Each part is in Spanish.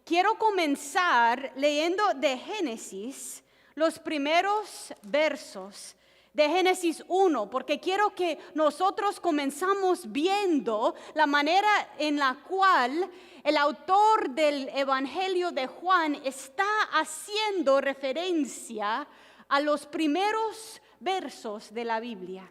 quiero comenzar leyendo de Génesis los primeros versos de Génesis 1, porque quiero que nosotros comenzamos viendo la manera en la cual el autor del Evangelio de Juan está haciendo referencia a los primeros versos de la Biblia.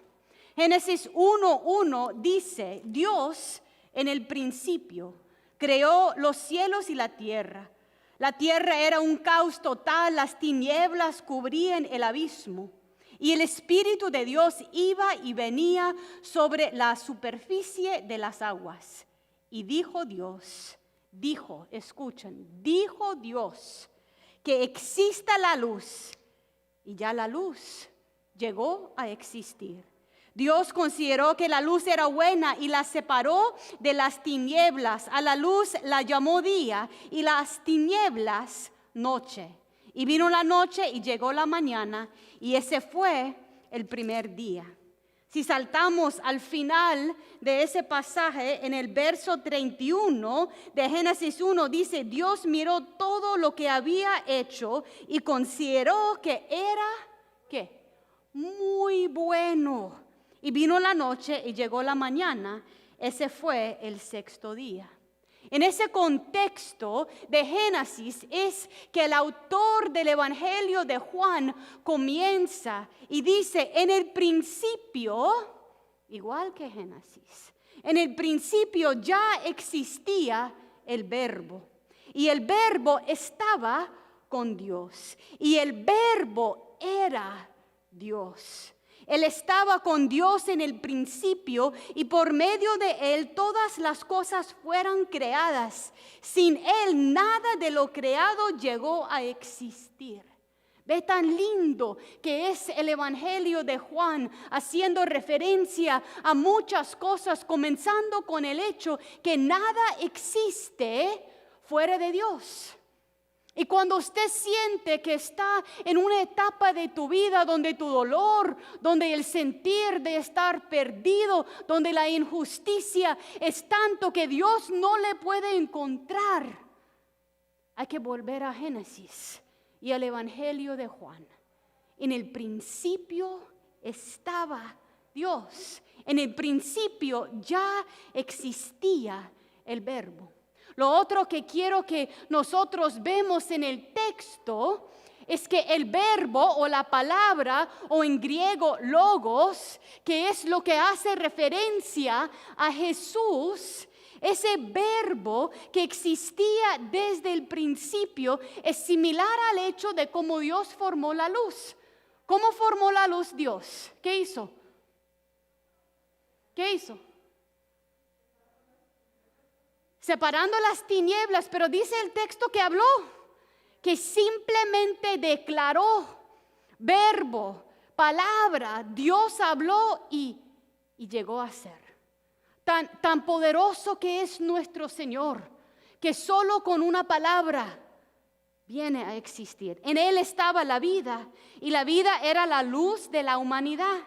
Génesis 1:1 dice: Dios en el principio creó los cielos y la tierra. La tierra era un caos total, las tinieblas cubrían el abismo. Y el Espíritu de Dios iba y venía sobre la superficie de las aguas. Y dijo Dios, escuchen, dijo Dios que exista la luz. Y ya la luz llegó a existir. Dios consideró que la luz era buena y la separó de las tinieblas. A la luz la llamó día y las tinieblas noche. Y vino la noche y llegó la mañana, y ese fue el primer día. Si saltamos al final de ese pasaje, en el verso 31 de Génesis 1, dice: Dios miró todo lo que había hecho y consideró que era, ¿qué? Muy bueno. Y vino la noche y llegó la mañana, ese fue el sexto día. En ese contexto de Génesis es que el autor del Evangelio de Juan comienza y dice: en el principio, igual que Génesis, en el principio ya existía el Verbo. Y el Verbo estaba con Dios. Y el Verbo era Dios. Él estaba con Dios en el principio y por medio de Él todas las cosas fueron creadas. Sin Él nada de lo creado llegó a existir. Ve tan lindo que es el Evangelio de Juan, haciendo referencia a muchas cosas, comenzando con el hecho que nada existe fuera de Dios. Y cuando usted siente que está en una etapa de tu vida donde tu dolor, donde el sentir de estar perdido, donde la injusticia es tanto que Dios no le puede encontrar, hay que volver a Génesis y al Evangelio de Juan. En el principio estaba Dios. En el principio ya existía el Verbo. Lo otro que quiero que nosotros vemos en el texto es que el verbo o la palabra, o en griego logos, que es lo que hace referencia a Jesús, ese verbo que existía desde el principio es similar al hecho de cómo Dios formó la luz. ¿Cómo formó la luz Dios? ¿Qué hizo? ¿Qué hizo? Separando las tinieblas, pero dice el texto que habló, que simplemente declaró, verbo, palabra, Dios habló y llegó a ser. Tan poderoso que es nuestro Señor, que solo con una palabra viene a existir. En Él estaba la vida y la vida era la luz de la humanidad.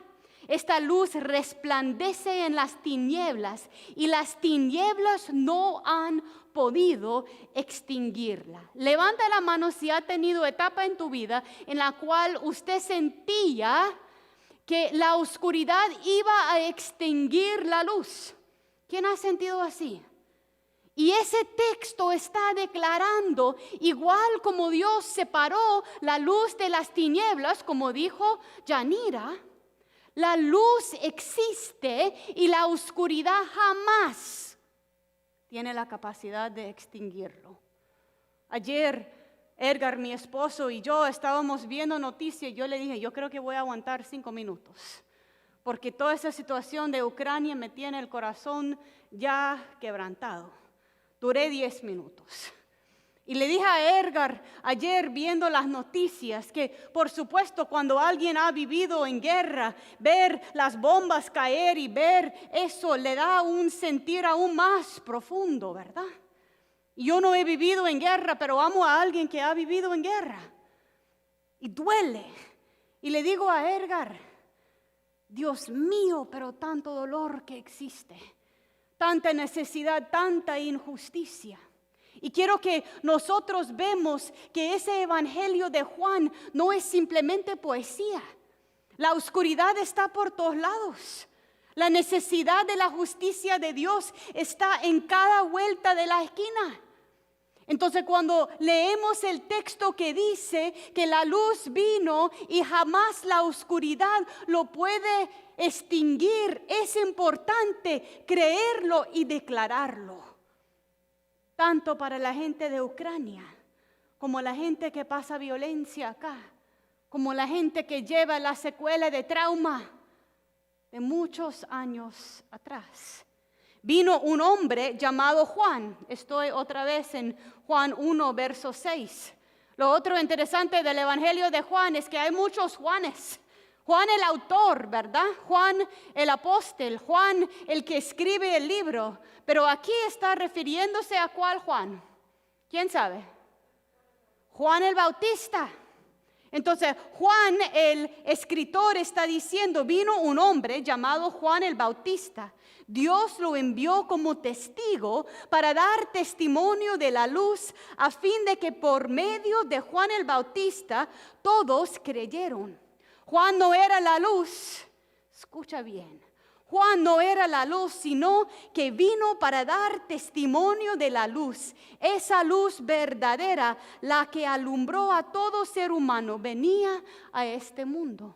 Esta luz resplandece en las tinieblas y las tinieblas no han podido extinguirla. Levanta la mano si ha tenido etapa en tu vida en la cual usted sentía que la oscuridad iba a extinguir la luz. ¿Quién ha sentido así? Y ese texto está declarando, igual como Dios separó la luz de las tinieblas, como dijo Yanira, la luz existe y la oscuridad jamás tiene la capacidad de extinguirlo. Ayer, Edgar, mi esposo, y yo estábamos viendo noticias y yo le dije, yo creo que voy a aguantar 5 minutos. Porque toda esa situación de Ucrania me tiene el corazón ya quebrantado. Duré 10 minutos. Y le dije a Edgar ayer viendo las noticias que por supuesto cuando alguien ha vivido en guerra, ver las bombas caer y ver eso le da un sentir aún más profundo, ¿verdad? Yo no he vivido en guerra, pero amo a alguien que ha vivido en guerra. Y duele. Y le digo a Edgar, Dios mío, pero tanto dolor que existe, tanta necesidad, tanta injusticia. Y quiero que nosotros vemos que ese evangelio de Juan no es simplemente poesía. La oscuridad está por todos lados. La necesidad de la justicia de Dios está en cada vuelta de la esquina. Entonces cuando leemos el texto que dice que la luz vino y jamás la oscuridad lo puede extinguir, es importante creerlo y declararlo. Tanto para la gente de Ucrania, como la gente que pasa violencia acá, como la gente que lleva la secuela de trauma de muchos años atrás. Vino un hombre llamado Juan. Estoy otra vez en Juan 1, verso 6. Lo otro interesante del Evangelio de Juan es que hay muchos Juanes. Juan el autor, ¿verdad? Juan el apóstol, Juan el que escribe el libro. Pero aquí está refiriéndose a ¿cuál Juan? ¿Quién sabe? Juan el Bautista. Entonces Juan el escritor está diciendo, vino un hombre llamado Juan el Bautista. Dios lo envió como testigo para dar testimonio de la luz a fin de que por medio de Juan el Bautista todos creyeron. Juan no era la luz, escucha bien. Juan no era la luz, sino que vino para dar testimonio de la luz. Esa luz verdadera, la que alumbró a todo ser humano, venía a este mundo.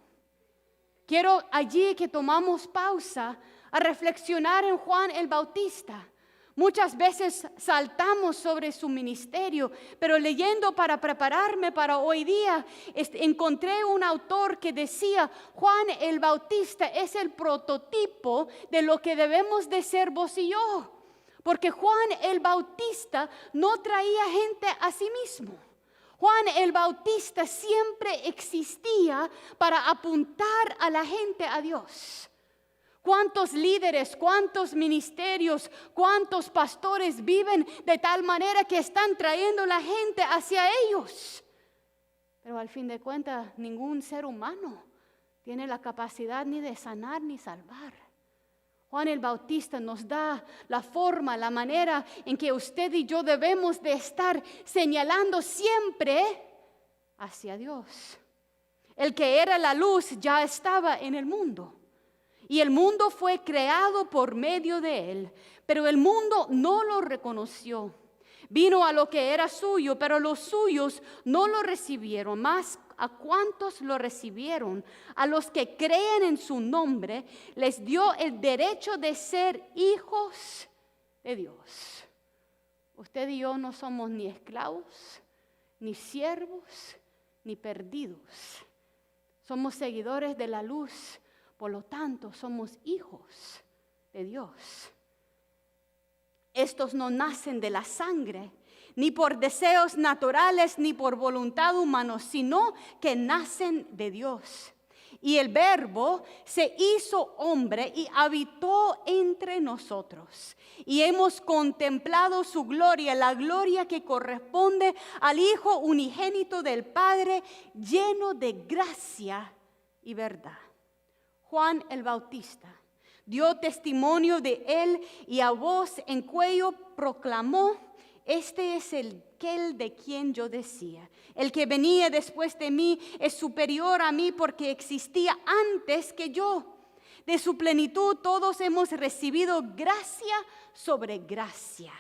Quiero allí que tomamos pausa a reflexionar en Juan el Bautista. Muchas veces saltamos sobre su ministerio, pero leyendo para prepararme para hoy día, encontré un autor que decía, Juan el Bautista es el prototipo de lo que debemos de ser vos y yo. Porque Juan el Bautista no traía gente a sí mismo. Juan el Bautista siempre existía para apuntar a la gente a Dios. ¿Cuántos líderes, cuántos ministerios, cuántos pastores viven de tal manera que están trayendo la gente hacia ellos? Pero al fin de cuentas, ningún ser humano tiene la capacidad ni de sanar ni salvar. Juan el Bautista nos da la forma, la manera en que usted y yo debemos de estar señalando siempre hacia Dios. El que era la luz ya estaba en el mundo. Y el mundo fue creado por medio de él, pero el mundo no lo reconoció. Vino a lo que era suyo, pero los suyos no lo recibieron. Más a cuantos lo recibieron, a los que creen en su nombre, les dio el derecho de ser hijos de Dios. Usted y yo no somos ni esclavos, ni siervos, ni perdidos. Somos seguidores de la luz. Por lo tanto, somos hijos de Dios. Estos no nacen de la sangre, ni por deseos naturales, ni por voluntad humana, sino que nacen de Dios. Y el Verbo se hizo hombre y habitó entre nosotros. Y hemos contemplado su gloria, la gloria que corresponde al Hijo unigénito del Padre, lleno de gracia y verdad. Juan el Bautista dio testimonio de él y a voz en cuello proclamó, este es aquel de quien yo decía, el que venía después de mí es superior a mí porque existía antes que yo. De su plenitud todos hemos recibido gracia sobre gracia.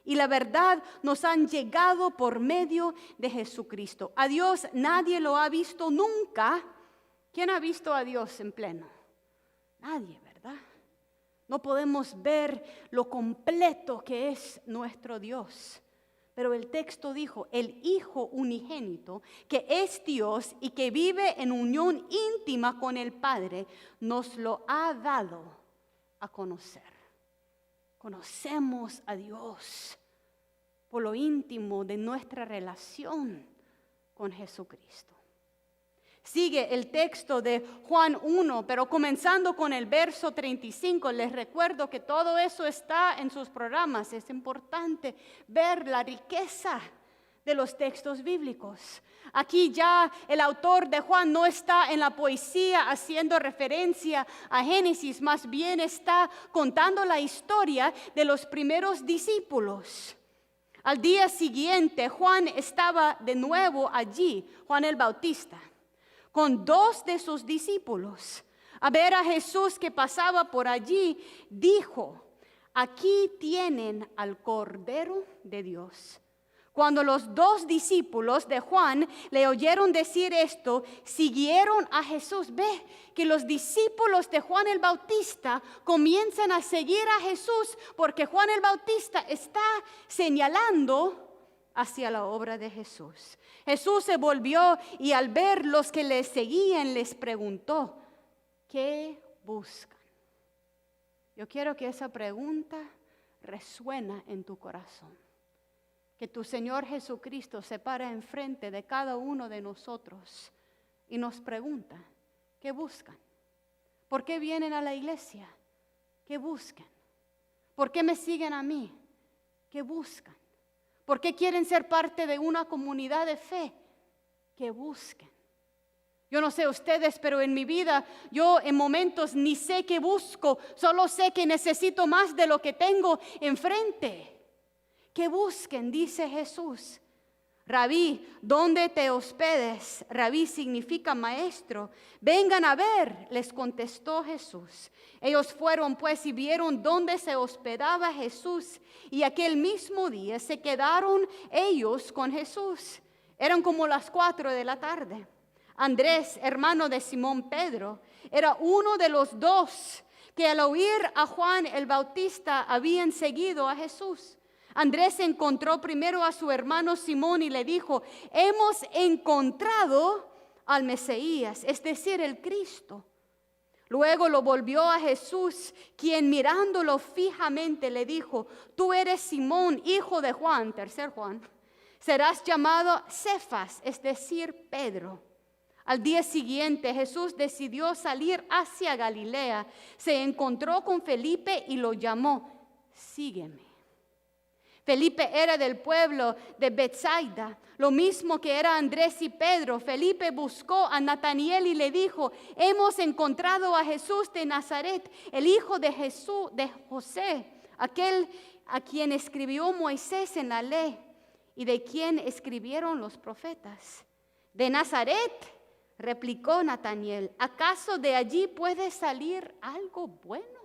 Y la verdad nos han llegado por medio de Jesucristo. A Dios nadie lo ha visto nunca. ¿Quién ha visto a Dios en pleno? Nadie, ¿verdad? No podemos ver lo completo que es nuestro Dios. Pero el texto dijo, el Hijo unigénito, que es Dios y que vive en unión íntima con el Padre, nos lo ha dado a conocer. Conocemos a Dios por lo íntimo de nuestra relación con Jesucristo. Sigue el texto de Juan 1, pero comenzando con el verso 35, les recuerdo que todo eso está en sus programas. Es importante ver la riqueza de los textos bíblicos. Aquí ya el autor de Juan no está en la poesía haciendo referencia a Génesis, más bien está contando la historia de los primeros discípulos. Al día siguiente, Juan estaba de nuevo allí, Juan el Bautista, con 2 de sus discípulos. A ver a Jesús que pasaba por allí, dijo: aquí tienen al Cordero de Dios. Cuando los 2 discípulos de Juan le oyeron decir esto, siguieron a Jesús. Ve que los discípulos de Juan el Bautista comienzan a seguir a Jesús porque Juan el Bautista está señalando hacia la obra de Jesús. Jesús se volvió y al ver los que le seguían les preguntó: ¿qué buscan? Yo quiero que esa pregunta resuena en tu corazón. Que tu Señor Jesucristo se para enfrente de cada uno de nosotros y nos pregunta: ¿qué buscan? ¿Por qué vienen a la iglesia? ¿Qué buscan? ¿Por qué me siguen a mí? ¿Qué buscan? ¿Por qué quieren ser parte de una comunidad de fe? ¿Qué busquen? Yo no sé ustedes, pero en mi vida yo en momentos ni sé qué busco, solo sé que necesito más de lo que tengo enfrente. Que busquen, dice Jesús. Rabí, ¿dónde te hospedes? Rabí significa maestro. Vengan a ver, les contestó Jesús. Ellos fueron pues y vieron dónde se hospedaba Jesús. Y aquel mismo día se quedaron ellos con Jesús. Eran como las 4 de la tarde. Andrés, hermano de Simón Pedro, era uno de los 2 que al oír a Juan el Bautista habían seguido a Jesús. Andrés encontró primero a su hermano Simón y le dijo: hemos encontrado al Mesías, es decir, el Cristo. Luego lo volvió a Jesús, quien mirándolo fijamente le dijo: tú eres Simón, hijo de Juan, tercer Juan, serás llamado Cefas, es decir, Pedro. Al día siguiente Jesús decidió salir hacia Galilea, se encontró con Felipe y lo llamó: sígueme. Felipe era del pueblo de Betsaida, lo mismo que era Andrés y Pedro. Felipe buscó a Nataniel y le dijo: hemos encontrado a Jesús de Nazaret, el hijo de José, aquel a quien escribió Moisés en la ley y de quien escribieron los profetas. ¿De Nazaret?, replicó Nataniel. ¿Acaso de allí puede salir algo bueno?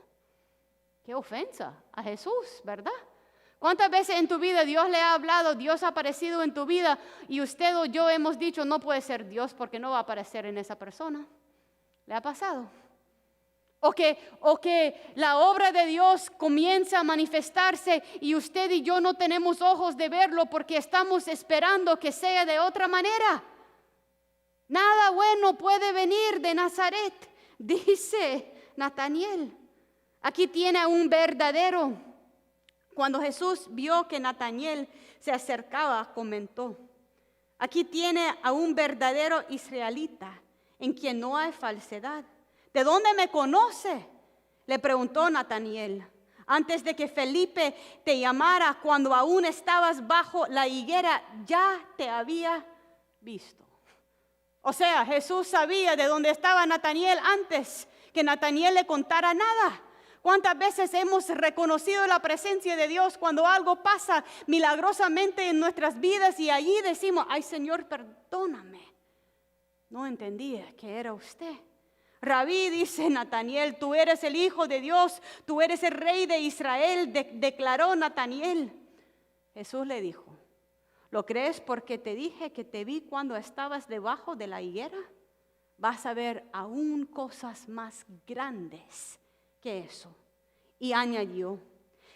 Qué ofensa a Jesús, ¿verdad? ¿Cuántas veces en tu vida Dios le ha hablado, Dios ha aparecido en tu vida y usted o yo hemos dicho: no puede ser Dios porque no va a aparecer en esa persona? ¿Le ha pasado? O que la obra de Dios comienza a manifestarse y usted y yo no tenemos ojos de verlo porque estamos esperando que sea de otra manera. Nada bueno puede venir de Nazaret, dice Nataniel. Aquí tiene a un verdadero. Cuando Jesús vio que Nataniel se acercaba, comentó: aquí tiene a un verdadero israelita en quien no hay falsedad. ¿De dónde me conoce?, le preguntó Nataniel. Antes de que Felipe te llamara, cuando aún estabas bajo la higuera, ya te había visto. O sea, Jesús sabía de dónde estaba Nataniel antes que Nataniel le contara nada. ¿Cuántas veces hemos reconocido la presencia de Dios cuando algo pasa milagrosamente en nuestras vidas y allí decimos: ay, Señor, perdóname, no entendía que era usted? Rabí, dice Nataniel, tú eres el Hijo de Dios, tú eres el Rey de Israel, declaró Nataniel. Jesús le dijo: ¿lo crees porque te dije que te vi cuando estabas debajo de la higuera? Vas a ver aún cosas más grandes que eso. Y añadió: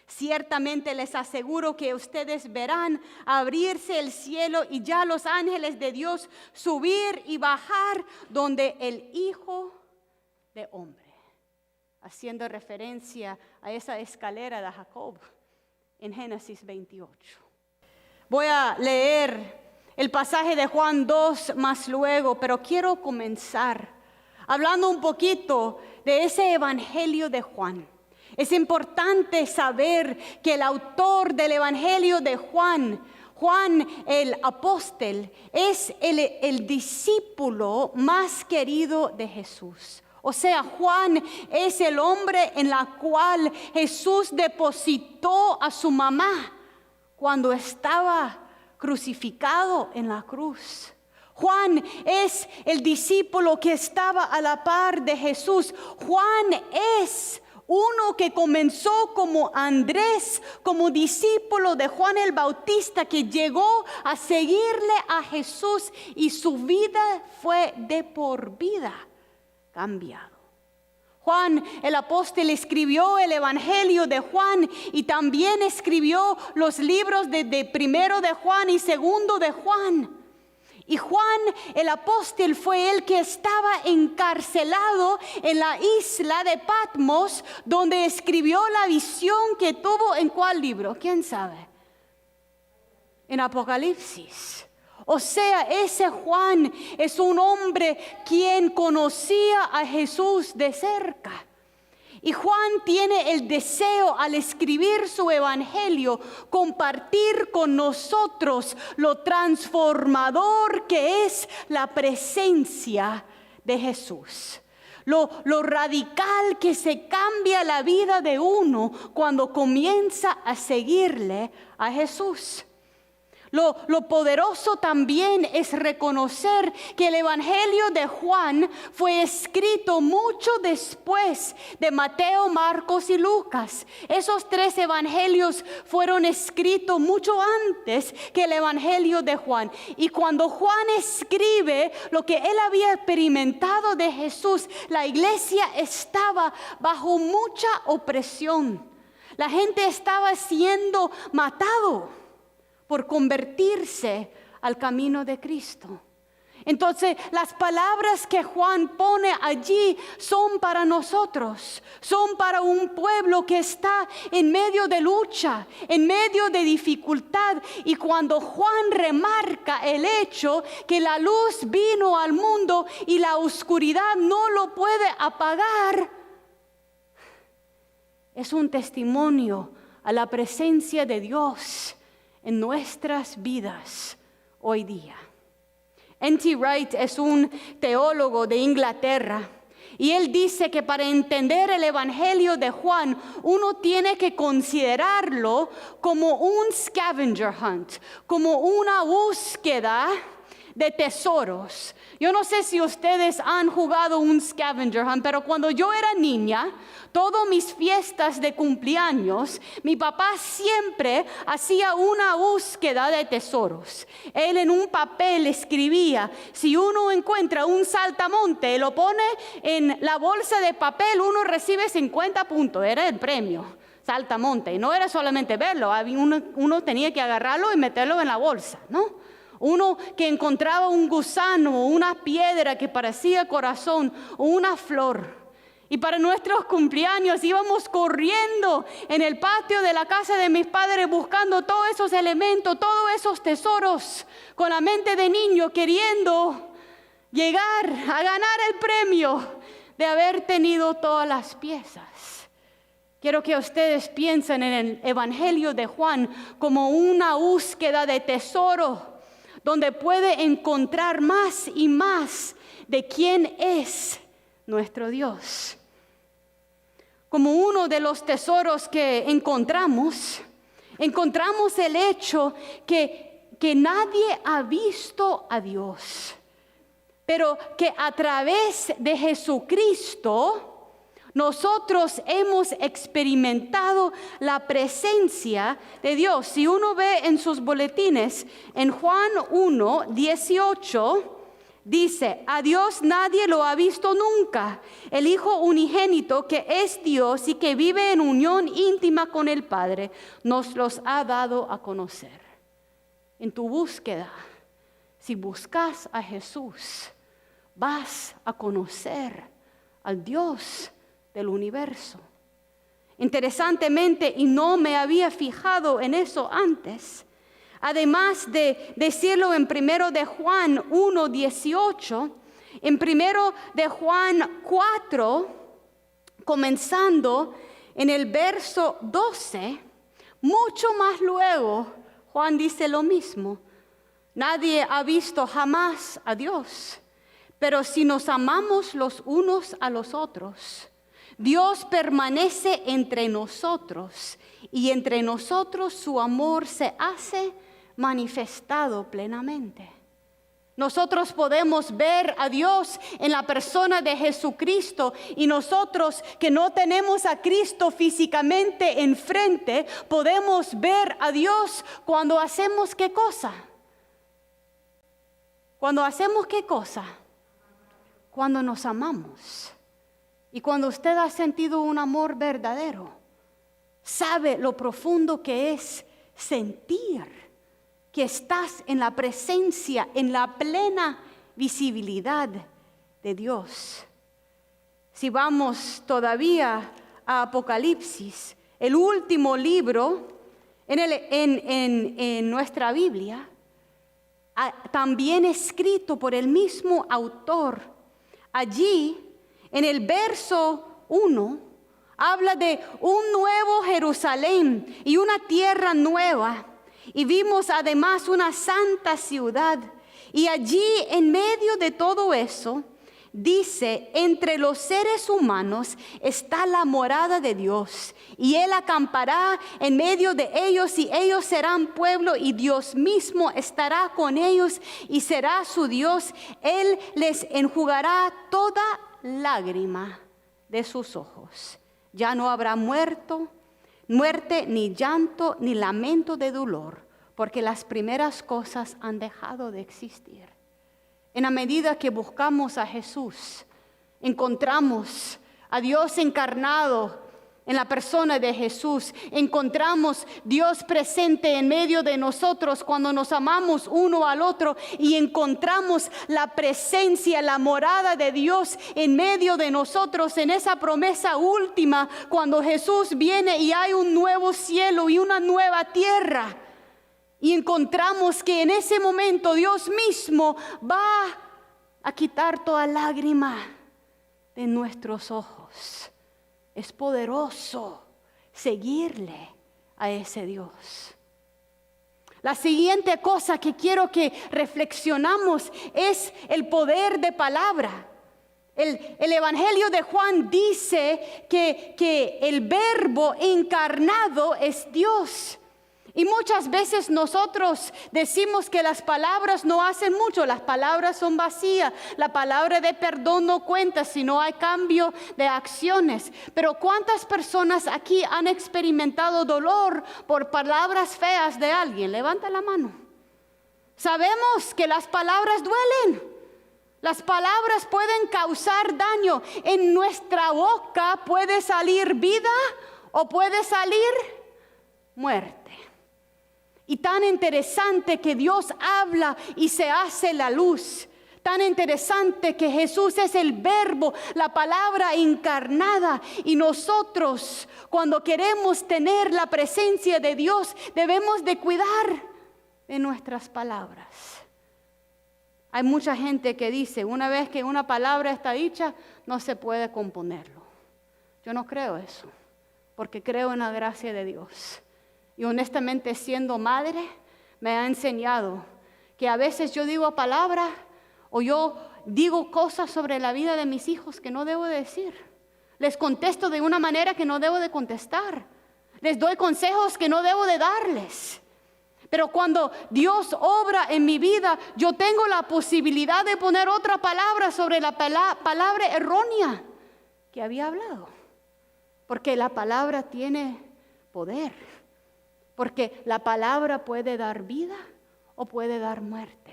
ciertamente les aseguro que ustedes verán abrirse el cielo y ya los ángeles de Dios subir y bajar donde el Hijo de Hombre. Haciendo referencia a esa escalera de Jacob en Génesis 28. Voy a leer el pasaje de Juan 2 más luego, pero quiero comenzar hablando un poquito de ese evangelio de Juan. Es importante saber que el autor del evangelio de Juan el apóstol, es el discípulo más querido de Jesús. O sea, Juan es el hombre en la cual Jesús depositó a su mamá cuando estaba crucificado en la cruz. Juan es el discípulo que estaba a la par de Jesús. Juan es uno que comenzó como Andrés, como discípulo de Juan el Bautista, que llegó a seguirle a Jesús y su vida fue de por vida cambiado. Juan el apóstol escribió el Evangelio de Juan y también escribió los libros de primero de Juan y segundo de Juan. Y Juan el apóstol fue el que estaba encarcelado en la isla de Patmos, donde escribió la visión que tuvo. ¿En cuál libro? ¿Quién sabe? En Apocalipsis. O sea, ese Juan es un hombre quien conocía a Jesús de cerca. Y Juan tiene el deseo, al escribir su evangelio, compartir con nosotros lo transformador que es la presencia de Jesús. Lo radical que se cambia la vida de uno cuando comienza a seguirle a Jesús. Lo poderoso también es reconocer que el Evangelio de Juan fue escrito mucho después de Mateo, Marcos y Lucas. Esos 3 evangelios fueron escritos mucho antes que el Evangelio de Juan. Y cuando Juan escribe lo que él había experimentado de Jesús, la iglesia estaba bajo mucha opresión. La gente estaba siendo matado por convertirse al camino de Cristo. Entonces, las palabras que Juan pone allí son para nosotros, son para un pueblo que está en medio de lucha, en medio de dificultad. Y cuando Juan remarca el hecho que la luz vino al mundo y la oscuridad no lo puede apagar, es un testimonio a la presencia de Dios en nuestras vidas hoy día. N.T. Wright es un teólogo de Inglaterra y él dice que para entender el Evangelio de Juan uno tiene que considerarlo como un scavenger hunt, como una búsqueda de tesoros. Yo no sé si ustedes han jugado un scavenger hunt, pero cuando yo era niña, todas mis fiestas de cumpleaños, mi papá siempre hacía una búsqueda de tesoros. Él en un papel escribía, si uno encuentra un saltamonte, lo pone en la bolsa de papel, uno recibe 50 puntos, era el premio. Saltamonte, y no era solamente verlo, uno tenía que agarrarlo y meterlo en la bolsa, ¿no? Uno que encontraba un gusano o una piedra que parecía corazón o una flor. Y para nuestros cumpleaños íbamos corriendo en el patio de la casa de mis padres buscando todos esos elementos, todos esos tesoros, con la mente de niño queriendo llegar a ganar el premio de haber tenido todas las piezas. Quiero que ustedes piensen en el Evangelio de Juan como una búsqueda de tesoro, donde puede encontrar más y más de quién es nuestro Dios. Como uno de los tesoros que encontramos el hecho que nadie ha visto a Dios, pero que a través de Jesucristo nosotros hemos experimentado la presencia de Dios. Si uno ve en sus boletines, en Juan 1:18, dice, a Dios nadie lo ha visto nunca. El Hijo unigénito, que es Dios y que vive en unión íntima con el Padre, nos los ha dado a conocer. En tu búsqueda, si buscas a Jesús, vas a conocer al Dios del universo. Interesantemente, y no me había fijado en eso antes, además de decirlo en 1 de Juan 1:18, en 1 de Juan 4, comenzando en el verso 12, mucho más luego, Juan dice lo mismo. Nadie ha visto jamás a Dios, pero si nos amamos los unos a los otros, Dios permanece entre nosotros y entre nosotros su amor se hace manifestado plenamente. Nosotros podemos ver a Dios en la persona de Jesucristo y nosotros que no tenemos a Cristo físicamente enfrente, podemos ver a Dios cuando hacemos ¿qué cosa? Cuando hacemos ¿qué cosa? Cuando nos amamos. Y cuando usted ha sentido un amor verdadero, sabe lo profundo que es sentir que estás en la presencia, en la plena visibilidad de Dios. Si vamos todavía a Apocalipsis, el último libro en nuestra Biblia, también escrito por el mismo autor, allí en el verso 1, habla de un nuevo Jerusalén y una tierra nueva. Y vimos además una santa ciudad. Y allí en medio de todo eso, dice, entre los seres humanos está la morada de Dios. Y Él acampará en medio de ellos y ellos serán pueblo y Dios mismo estará con ellos y será su Dios. Él les enjugará toda lágrima de sus ojos. Ya no habrá muerte, ni llanto, ni lamento de dolor, porque las primeras cosas han dejado de existir. En la medida que buscamos a Jesús, encontramos a Dios encarnado en la persona de Jesús. Encontramos Dios presente en medio de nosotros cuando nos amamos uno al otro y encontramos la presencia, la morada de Dios en medio de nosotros en esa promesa última cuando Jesús viene y hay un nuevo cielo y una nueva tierra. Y encontramos que en ese momento Dios mismo va a quitar toda lágrima de nuestros ojos. Es poderoso seguirle a ese Dios. La siguiente cosa que quiero que reflexionamos es el poder de palabra. El Evangelio de Juan dice que el Verbo encarnado es Dios. Y muchas veces nosotros decimos que las palabras no hacen mucho, las palabras son vacías, la palabra de perdón no cuenta si no hay cambio de acciones. Pero ¿cuántas personas aquí han experimentado dolor por palabras feas de alguien? Levanta la mano. Sabemos que las palabras duelen. Las palabras pueden causar daño. En nuestra boca puede salir vida o puede salir muerte. Y tan interesante que Dios habla y se hace la luz. Tan interesante que Jesús es el Verbo, la palabra encarnada. Y nosotros, cuando queremos tener la presencia de Dios, debemos de cuidar de nuestras palabras. Hay mucha gente que dice, una vez que una palabra está dicha, no se puede componerlo. Yo no creo eso, porque creo en la gracia de Dios. Y honestamente, siendo madre, me ha enseñado que a veces yo digo palabras o yo digo cosas sobre la vida de mis hijos que no debo de decir. Les contesto de una manera que no debo de contestar. Les doy consejos que no debo de darles. Pero cuando Dios obra en mi vida, yo tengo la posibilidad de poner otra palabra sobre la palabra errónea que había hablado. Porque la palabra tiene poder. Porque la palabra puede dar vida o puede dar muerte.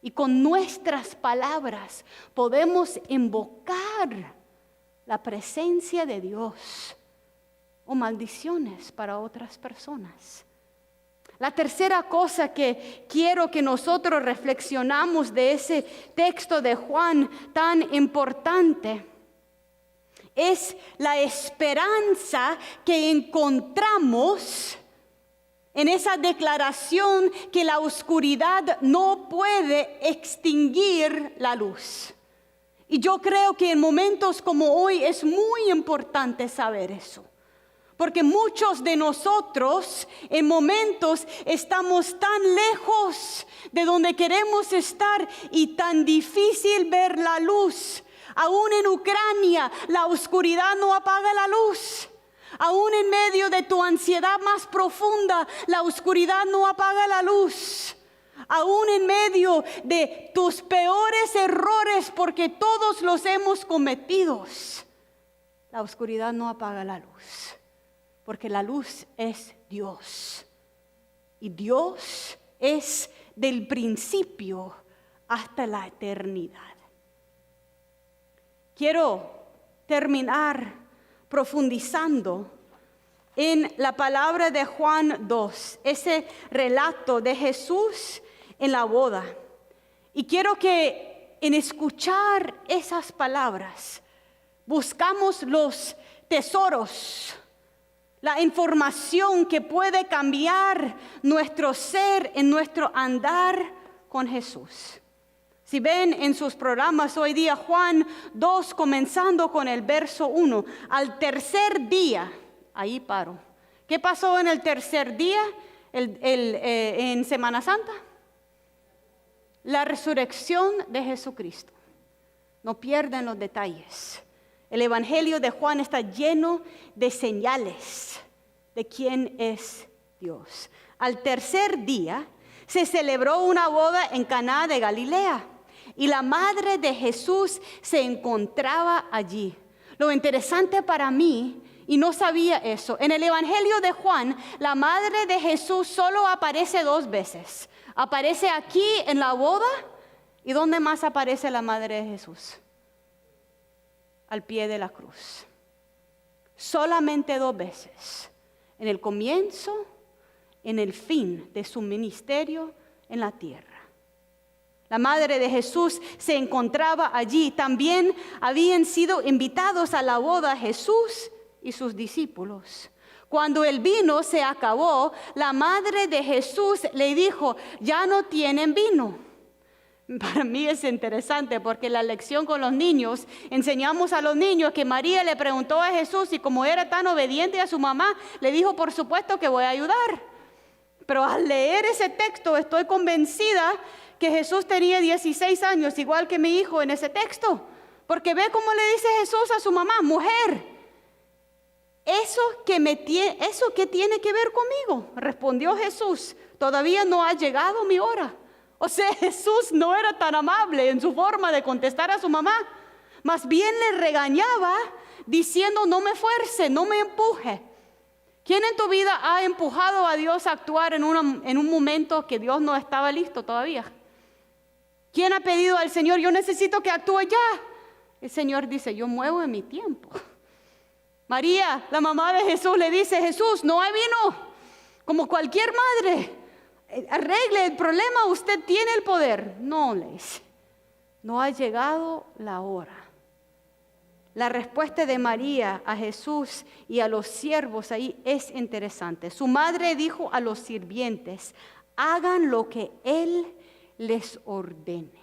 Y con nuestras palabras podemos invocar la presencia de Dios o maldiciones para otras personas. La tercera cosa que quiero que nosotros reflexionamos de ese texto de Juan tan importante es la esperanza que encontramos en esa declaración que la oscuridad no puede extinguir la luz. Y yo creo que en momentos como hoy es muy importante saber eso. Porque muchos de nosotros en momentos estamos tan lejos de donde queremos estar y tan difícil ver la luz. Aún en Ucrania, la oscuridad no apaga la luz. Aún en medio de tu ansiedad más profunda, la oscuridad no apaga la luz. Aún en medio de tus peores errores, porque todos los hemos cometido, la oscuridad no apaga la luz. Porque la luz es Dios. Y Dios es del principio hasta la eternidad. Quiero terminar profundizando en la palabra de Juan 2, ese relato de Jesús en la boda. Y quiero que en escuchar esas palabras buscamos los tesoros, la información que puede cambiar nuestro ser en nuestro andar con Jesús. Si ven en sus programas hoy día, Juan 2, comenzando con el verso 1, al tercer día, ahí paro. ¿Qué pasó en el tercer día en Semana Santa? La resurrección de Jesucristo. No pierdan los detalles. El Evangelio de Juan está lleno de señales de quién es Dios. Al tercer día se celebró una boda en Caná de Galilea y la madre de Jesús se encontraba allí. Lo interesante para mí, y no sabía eso, en el Evangelio de Juan, la madre de Jesús solo aparece 2 veces. Aparece aquí en la boda, ¿y dónde más aparece la madre de Jesús? Al pie de la cruz. Solamente 2 veces. En el comienzo, en el fin de su ministerio en la tierra. La madre de Jesús se encontraba allí. También habían sido invitados a la boda Jesús y sus discípulos. Cuando el vino se acabó, la madre de Jesús le dijo, ya no tienen vino. Para mí es interesante porque la lección con los niños, enseñamos a los niños que María le preguntó a Jesús y como era tan obediente a su mamá, le dijo, por supuesto que voy a ayudar. Pero al leer ese texto estoy convencida que Jesús tenía 16 años, igual que mi hijo en ese texto. Porque ve cómo le dice Jesús a su mamá, mujer, ¿eso qué tiene que ver conmigo? Respondió Jesús, todavía no ha llegado mi hora. O sea, Jesús no era tan amable en su forma de contestar a su mamá. Más bien le regañaba diciendo, no me fuerce, no me empuje. ¿Quién en tu vida ha empujado a Dios a actuar en un momento que Dios no estaba listo todavía? ¿Quién ha pedido al Señor, yo necesito que actúe ya? El Señor dice, yo muevo en mi tiempo. María, la mamá de Jesús, le dice, Jesús, no hay vino. Como cualquier madre, arregle el problema, usted tiene el poder. No, le dice, no ha llegado la hora. La respuesta de María a Jesús y a los siervos ahí es interesante. Su madre dijo a los sirvientes, hagan lo que Él les ordene.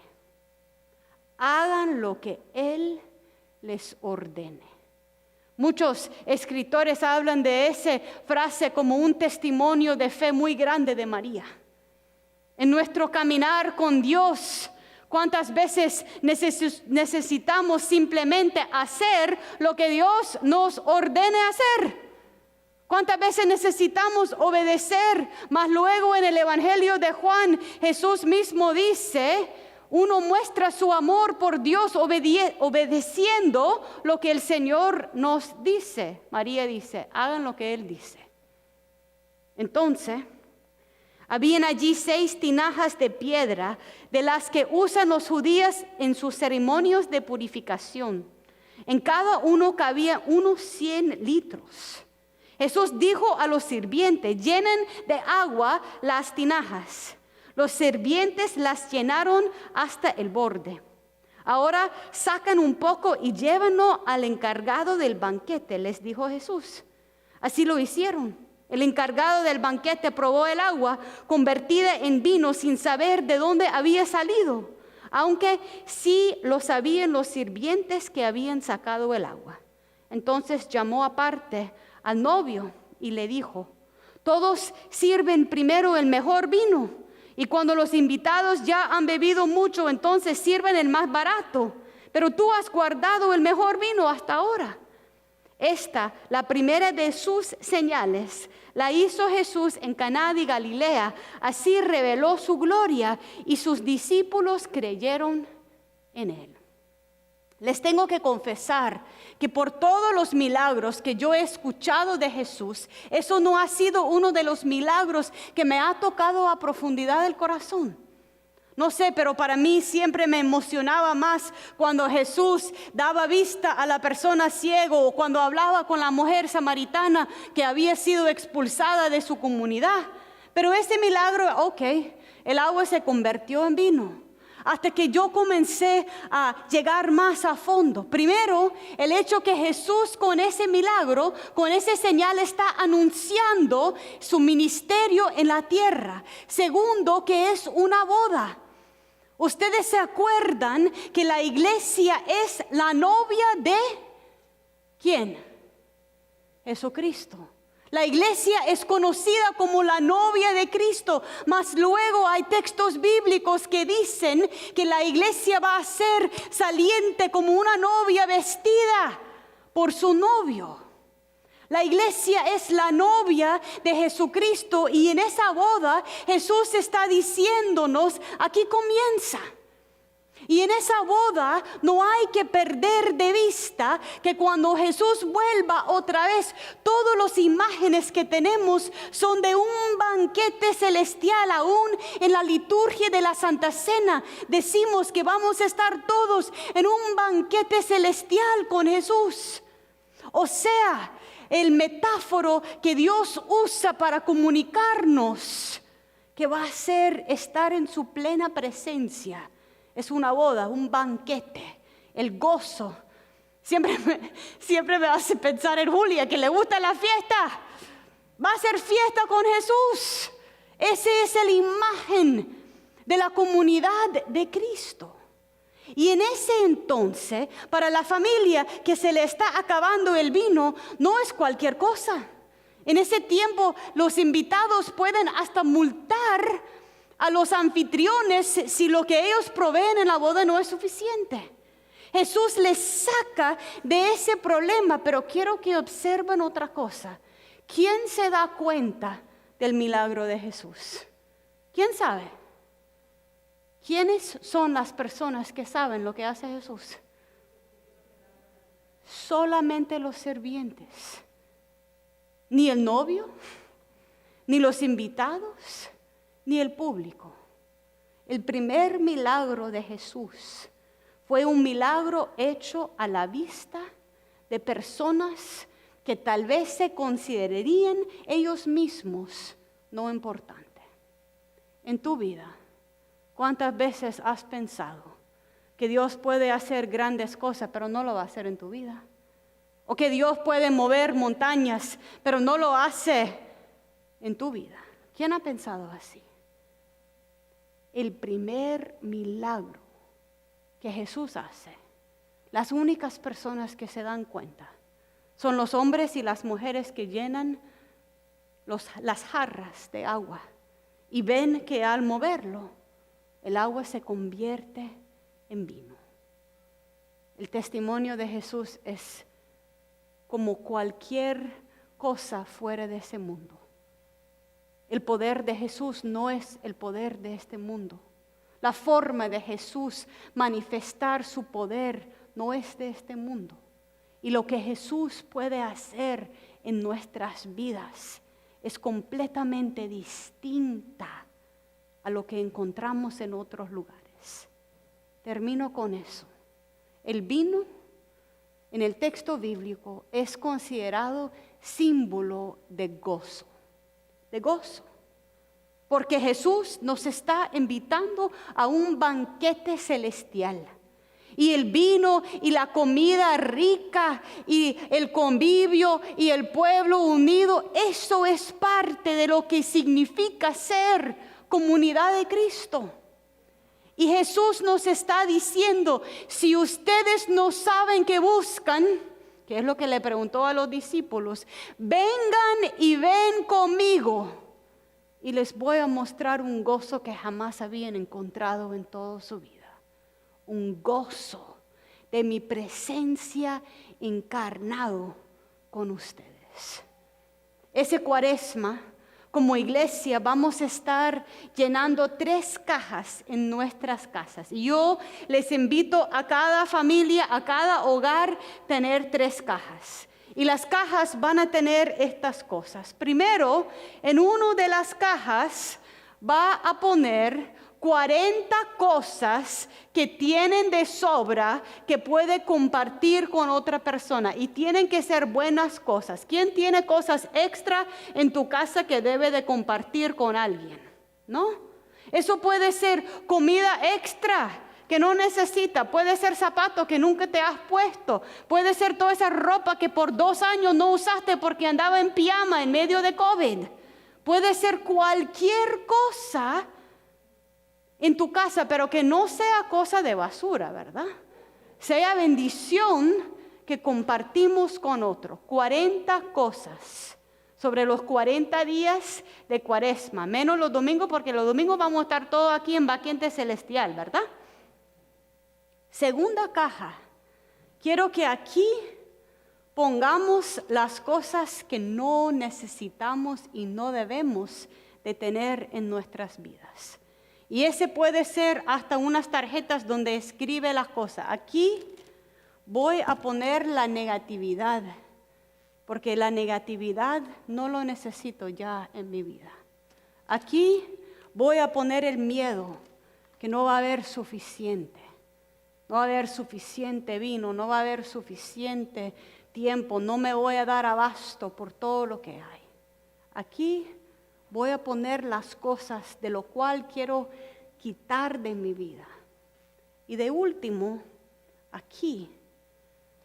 Hagan lo que Él les ordene. Muchos escritores hablan de esa frase como un testimonio de fe muy grande de María. En nuestro caminar con Dios, ¿cuántas veces necesitamos simplemente hacer lo que Dios nos ordene hacer? ¿Cuántas veces necesitamos obedecer? Mas luego en el Evangelio de Juan, Jesús mismo dice, uno muestra su amor por Dios obedeciendo lo que el Señor nos dice. María dice, hagan lo que Él dice. Entonces, habían allí 6 tinajas de piedra de las que usan los judíos en sus ceremonias de purificación. En cada uno cabía unos 100 litros. Jesús dijo a los sirvientes, llenen de agua las tinajas. Los sirvientes las llenaron hasta el borde. Ahora sacan un poco y llévenlo al encargado del banquete, les dijo Jesús. Así lo hicieron. El encargado del banquete probó el agua convertida en vino sin saber de dónde había salido, aunque sí lo sabían los sirvientes que habían sacado el agua. Entonces llamó aparte al novio y le dijo, todos sirven primero el mejor vino, y cuando los invitados ya han bebido mucho, entonces sirven el más barato. pero tú has guardado el mejor vino hasta ahora. Esta, la primera de sus señales, la hizo Jesús en Caná de Galilea. Así reveló su gloria y sus discípulos creyeron en él. Les tengo que confesar que por todos los milagros que yo he escuchado de Jesús, eso no ha sido uno de los milagros que me ha tocado a profundidad del corazón. No sé, pero para mí siempre me emocionaba más cuando Jesús daba vista a la persona ciego o cuando hablaba con la mujer samaritana que había sido expulsada de su comunidad. Pero ese milagro, el agua se convirtió en vino. Hasta que yo comencé a llegar más a fondo. Primero, el hecho que Jesús con ese milagro, con esa señal está anunciando su ministerio en la tierra. Segundo, que es una boda. Ustedes se acuerdan que la iglesia es la novia de ¿quién? Jesucristo. La iglesia es conocida como la novia de Cristo, mas luego hay textos bíblicos que dicen que la iglesia va a ser saliente como una novia vestida por su novio. La iglesia es la novia de Jesucristo y en esa boda Jesús está diciéndonos, aquí comienza. Y en esa boda no hay que perder de vista que cuando Jesús vuelva otra vez, todas las imágenes que tenemos son de un banquete celestial. Aún en la liturgia de la Santa Cena decimos que vamos a estar todos en un banquete celestial con Jesús. O sea, el metáforo que Dios usa para comunicarnos que va a ser estar en su plena presencia. Es una boda, un banquete, el gozo. Siempre me hace pensar en Julia, que le gusta la fiesta. Va a ser fiesta con Jesús. Esa es la imagen de la comunidad de Cristo. Y en ese entonces, para la familia que se le está acabando el vino, no es cualquier cosa. En ese tiempo, los invitados pueden hasta multar a los anfitriones si lo que ellos proveen en la boda no es suficiente. Jesús les saca de ese problema, pero quiero que observen otra cosa. ¿Quién se da cuenta del milagro de Jesús? ¿Quién sabe? ¿Quiénes son las personas que saben lo que hace Jesús? Solamente los sirvientes. Ni el novio, ni los invitados, ni el público. El primer milagro de Jesús fue un milagro hecho a la vista de personas que tal vez se considerarían ellos mismos no importantes. En tu vida, ¿cuántas veces has pensado que Dios puede hacer grandes cosas, pero no lo va a hacer en tu vida? O que Dios puede mover montañas, pero no lo hace en tu vida. ¿Quién ha pensado así? El primer milagro que Jesús hace, las únicas personas que se dan cuenta son los hombres y las mujeres que llenan las jarras de agua y ven que al moverlo, el agua se convierte en vino. El testimonio de Jesús es como cualquier cosa fuera de ese mundo. El poder de Jesús no es el poder de este mundo. La forma de Jesús manifestar su poder no es de este mundo. Y lo que Jesús puede hacer en nuestras vidas es completamente distinta a lo que encontramos en otros lugares. Termino con eso. El vino en el texto bíblico es considerado símbolo de gozo. De gozo, porque Jesús nos está invitando a un banquete celestial. Y el vino y la comida rica y el convivio y el pueblo unido, eso es parte de lo que significa ser comunidad de Cristo. Y Jesús nos está diciendo, si ustedes no saben qué buscan, que es lo que le preguntó a los discípulos, vengan y ven conmigo y les voy a mostrar un gozo que jamás habían encontrado en toda su vida. Un gozo de mi presencia encarnado con ustedes. Ese Cuaresma, como iglesia, vamos a estar llenando 3 cajas en nuestras casas. Y yo les invito a cada familia, a cada hogar, tener 3 cajas. Y las cajas van a tener estas cosas. Primero, en una de las cajas va a poner 40 cosas que tienen de sobra que puede compartir con otra persona. Y tienen que ser buenas cosas. ¿Quién tiene cosas extra en tu casa que debe de compartir con alguien? ¿No? Eso puede ser comida extra que no necesita. Puede ser zapatos que nunca te has puesto. Puede ser toda esa ropa que por 2 años no usaste porque andaba en pijama en medio de COVID. Puede ser cualquier cosa en tu casa, pero que no sea cosa de basura, ¿verdad? Sea bendición que compartimos con otros. 40 cosas sobre los 40 días de Cuaresma, menos los domingos, porque los domingos vamos a estar todos aquí en Baquiente Celestial, ¿verdad? Segunda caja, quiero que aquí pongamos las cosas que no necesitamos y no debemos de tener en nuestras vidas. Y ese puede ser hasta unas tarjetas donde escribe las cosas. Aquí voy a poner la negatividad, porque la negatividad no lo necesito ya en mi vida. Aquí voy a poner el miedo, que no va a haber suficiente. No va a haber suficiente vino, no va a haber suficiente tiempo, no me voy a dar abasto por todo lo que hay. Aquí voy a poner las cosas de lo cual quiero quitar de mi vida. Y de último, aquí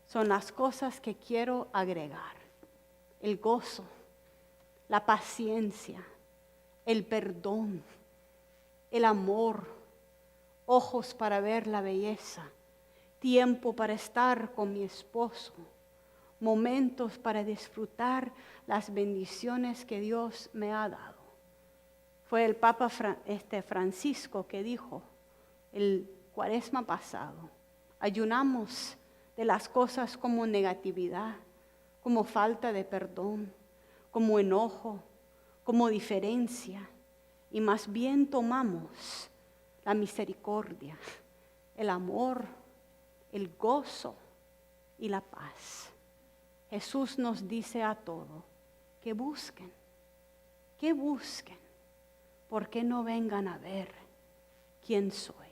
son las cosas que quiero agregar. El gozo, la paciencia, el perdón, el amor, ojos para ver la belleza, tiempo para estar con mi esposo, momentos para disfrutar las bendiciones que Dios me ha dado. Fue el Papa Francisco que dijo el Cuaresma pasado, ayunamos de las cosas como negatividad, como falta de perdón, como enojo, como diferencia, y más bien tomamos la misericordia, el amor, el gozo y la paz. Jesús nos dice a todos que busquen, ¿por qué no vengan a ver quién soy?